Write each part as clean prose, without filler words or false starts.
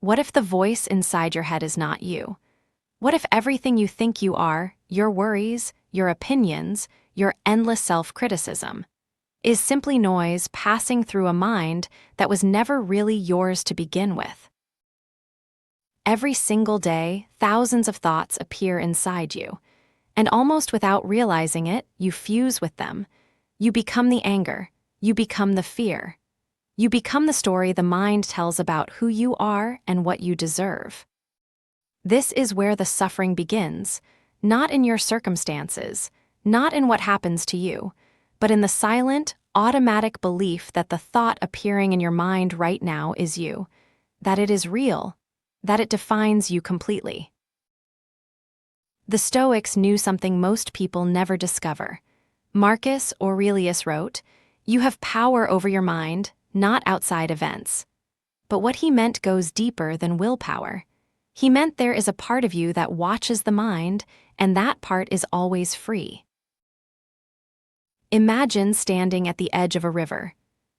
What if the voice inside your head is not you? What if everything you think you are, your worries, your opinions, your endless self-criticism, is simply noise passing through a mind that was never really yours to begin with? Every single day, thousands of thoughts appear inside you, and almost without realizing it, you fuse with them. You become the anger. You become the fear. You become the story the mind tells about who you are and what you deserve. This is where the suffering begins, not in your circumstances, not in what happens to you, but in the silent, automatic belief that the thought appearing in your mind right now is you, that it is real, that it defines you completely. The Stoics knew something most people never discover. Marcus Aurelius wrote, "You have power over your mind, not outside events." But what he meant goes deeper than willpower. He meant there is a part of you that watches the mind, and that part is always free. Imagine standing at the edge of a river.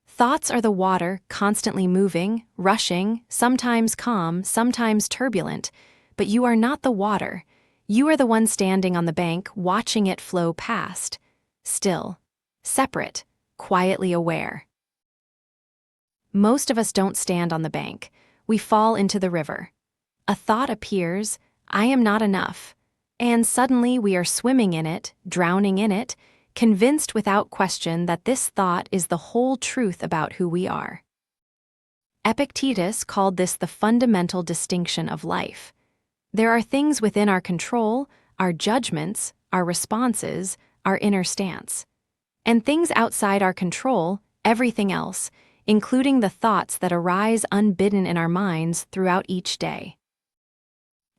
Thoughts are the water, constantly moving, rushing, sometimes calm, sometimes turbulent, but you are not the water. You are the one standing on the bank, watching it flow past, still, separate, quietly aware. Most of us don't stand on the bank. We fall into the river. A thought appears, "I am not enough," and suddenly we are swimming in it, drowning in it, convinced without question that this thought is the whole truth about who we are. Epictetus called this the fundamental distinction of life. There are things within our control, our judgments, our responses, our inner stance. And things outside our control, everything else, including the thoughts that arise unbidden in our minds throughout each day.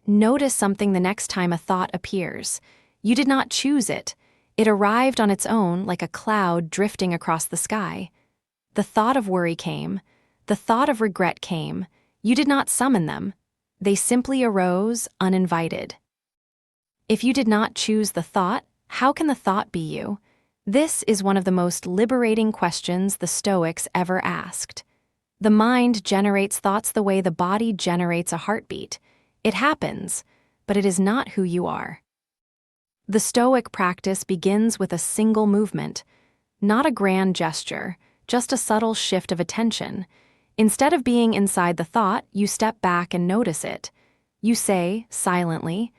Notice something the next time a thought appears. You did not choose it. It arrived on its own like a cloud drifting across the sky. The thought of worry came. The thought of regret came. You did not summon them. They simply arose, uninvited. If you did not choose the thought, how can the thought be you? This is one of the most liberating questions the Stoics ever asked. The mind generates thoughts the way the body generates a heartbeat. It happens, but it is not who you are. The Stoic practice begins with a single movement, not a grand gesture, just a subtle shift of attention. Instead of being inside the thought, you step back and notice it. You say, silently,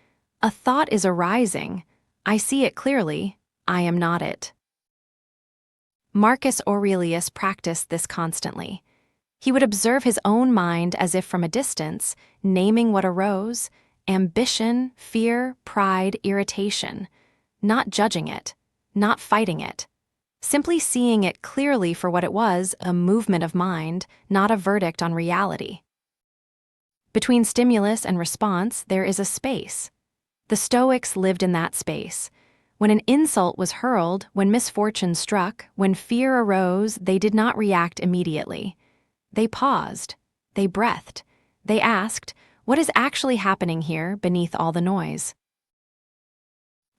"A thought is arising. I see it clearly. I am not it." Marcus Aurelius practiced this constantly. He would observe his own mind as if from a distance, naming what arose: ambition, fear, pride, irritation, not judging it, not fighting it, simply seeing it clearly for what it was, a movement of mind, not a verdict on reality. Between stimulus and response, there is a space. The Stoics lived in that space. When an insult was hurled, when misfortune struck, when fear arose, they did not react immediately. They paused. They breathed. They asked, what is actually happening here beneath all the noise?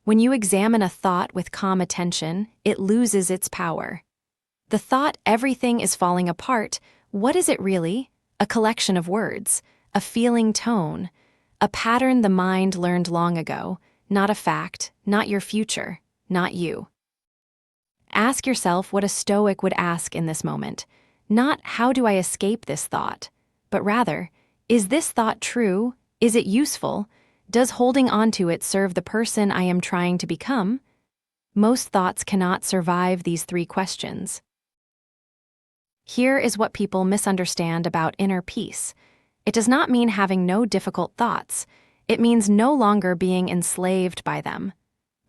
When you examine a thought with calm attention, it loses its power. The thought, everything is falling apart, what is it really? A collection of words, a feeling tone, a pattern the mind learned long ago, not a fact, not your future, not you. Ask yourself what a Stoic would ask in this moment. Not, how do I escape this thought? But rather, is this thought true? Is it useful? Does holding on to it serve the person I am trying to become? Most thoughts cannot survive these three questions. Here is what people misunderstand about inner peace. It does not mean having no difficult thoughts. It means no longer being enslaved by them.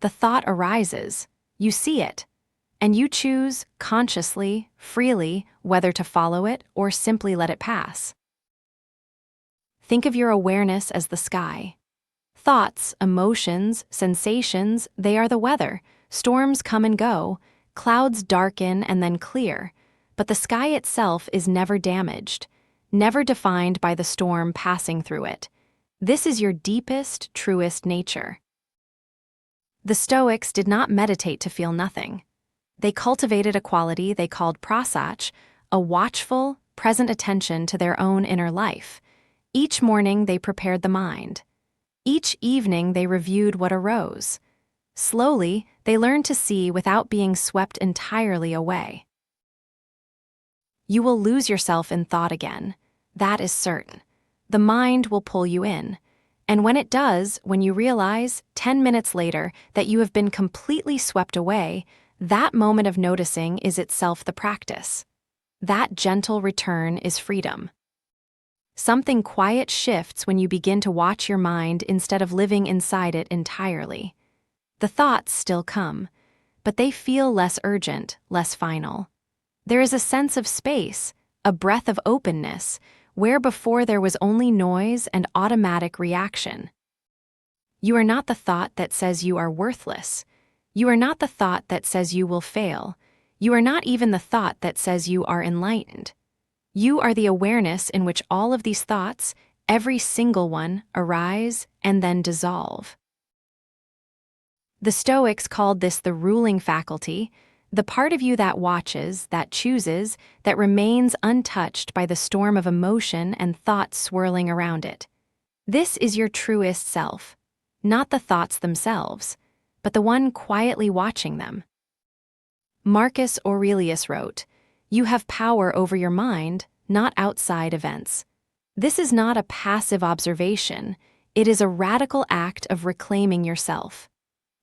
The thought arises. You see it. And you choose, consciously, freely, whether to follow it or simply let it pass. Think of your awareness as the sky. Thoughts, emotions, sensations, they are the weather. Storms come and go, clouds darken and then clear, but the sky itself is never damaged, never defined by the storm passing through it. This is your deepest, truest nature. The Stoics did not meditate to feel nothing. They cultivated a quality they called prosach, a watchful, present attention to their own inner life. Each morning they prepared the mind. Each evening they reviewed what arose. Slowly, they learned to see without being swept entirely away. You will lose yourself in thought again. That is certain. The mind will pull you in. And when it does, when you realize, 10 minutes later, that you have been completely swept away, that moment of noticing is itself the practice. That gentle return is freedom. Something quiet shifts when you begin to watch your mind instead of living inside it entirely. The thoughts still come, but they feel less urgent, less final. There is a sense of space, a breath of openness, where before there was only noise and automatic reaction. You are not the thought that says you are worthless. You are not the thought that says you will fail. You are not even the thought that says you are enlightened. You are the awareness in which all of these thoughts, every single one, arise and then dissolve. The Stoics called this the ruling faculty, the part of you that watches, that chooses, that remains untouched by the storm of emotion and thought swirling around it. This is your truest self, not the thoughts themselves, but the one quietly watching them. Marcus Aurelius wrote, "You have power over your mind, not outside events." This is not a passive observation, it is a radical act of reclaiming yourself.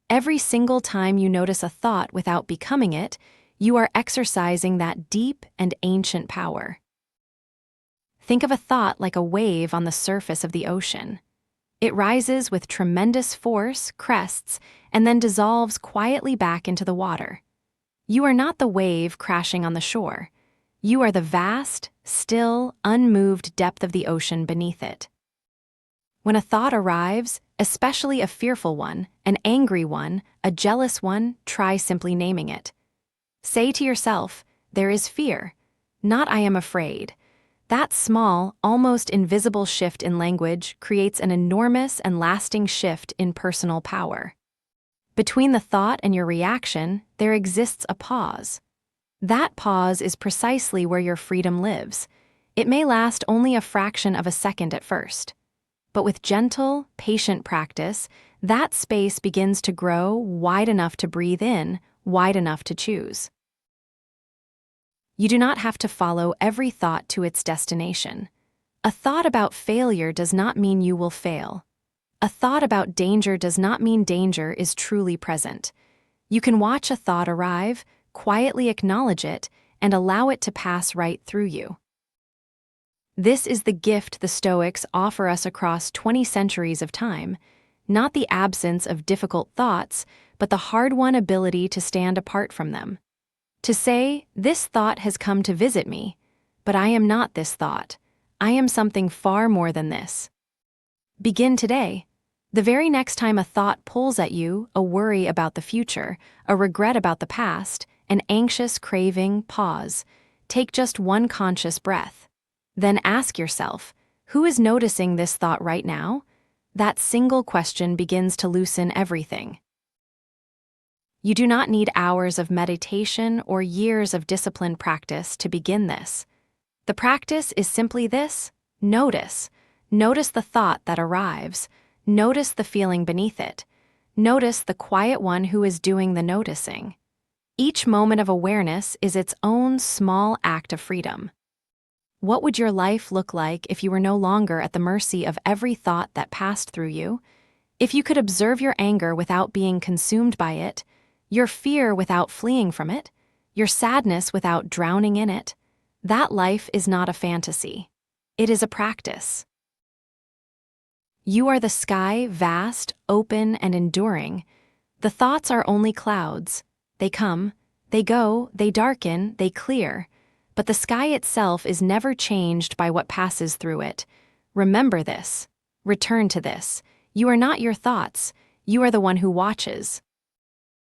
Every single time you notice a thought without becoming it, you are exercising that deep and ancient power. Think of a thought like a wave on the surface of the ocean. It rises with tremendous force, crests, and then dissolves quietly back into the water. You are not the wave crashing on the shore. You are the vast, still, unmoved depth of the ocean beneath it. When a thought arrives, especially a fearful one, an angry one, a jealous one, try simply naming it. Say to yourself, "There is fear," not "I am afraid." That small, almost invisible shift in language creates an enormous and lasting shift in personal power. Between the thought and your reaction, there exists a pause. That pause is precisely where your freedom lives. It may last only a fraction of a second at first. But with gentle, patient practice, that space begins to grow wide enough to breathe in, wide enough to choose. You do not have to follow every thought to its destination. A thought about failure does not mean you will fail. A thought about danger does not mean danger is truly present. You can watch a thought arrive, quietly acknowledge it, and allow it to pass right through you. This is the gift the Stoics offer us across 20 centuries of time, not the absence of difficult thoughts, but the hard-won ability to stand apart from them. To say, "This thought has come to visit me, but I am not this thought. I am something far more than this." Begin today. The very next time a thought pulls at you, a worry about the future, a regret about the past, an anxious craving, pause. Take just one conscious breath. Then ask yourself, who is noticing this thought right now? That single question begins to loosen everything. You do not need hours of meditation or years of disciplined practice to begin this. The practice is simply this: notice. Notice the thought that arrives. Notice the feeling beneath it. Notice the quiet one who is doing the noticing. Each moment of awareness is its own small act of freedom. What would your life look like if you were no longer at the mercy of every thought that passed through you? If you could observe your anger without being consumed by it, your fear without fleeing from it, your sadness without drowning in it, that life is not a fantasy. It is a practice. You are the sky, vast, open, and enduring. The thoughts are only clouds. They come, they go, they darken, they clear. But the sky itself is never changed by what passes through it. Remember this. Return to this. You are not your thoughts. You are the one who watches.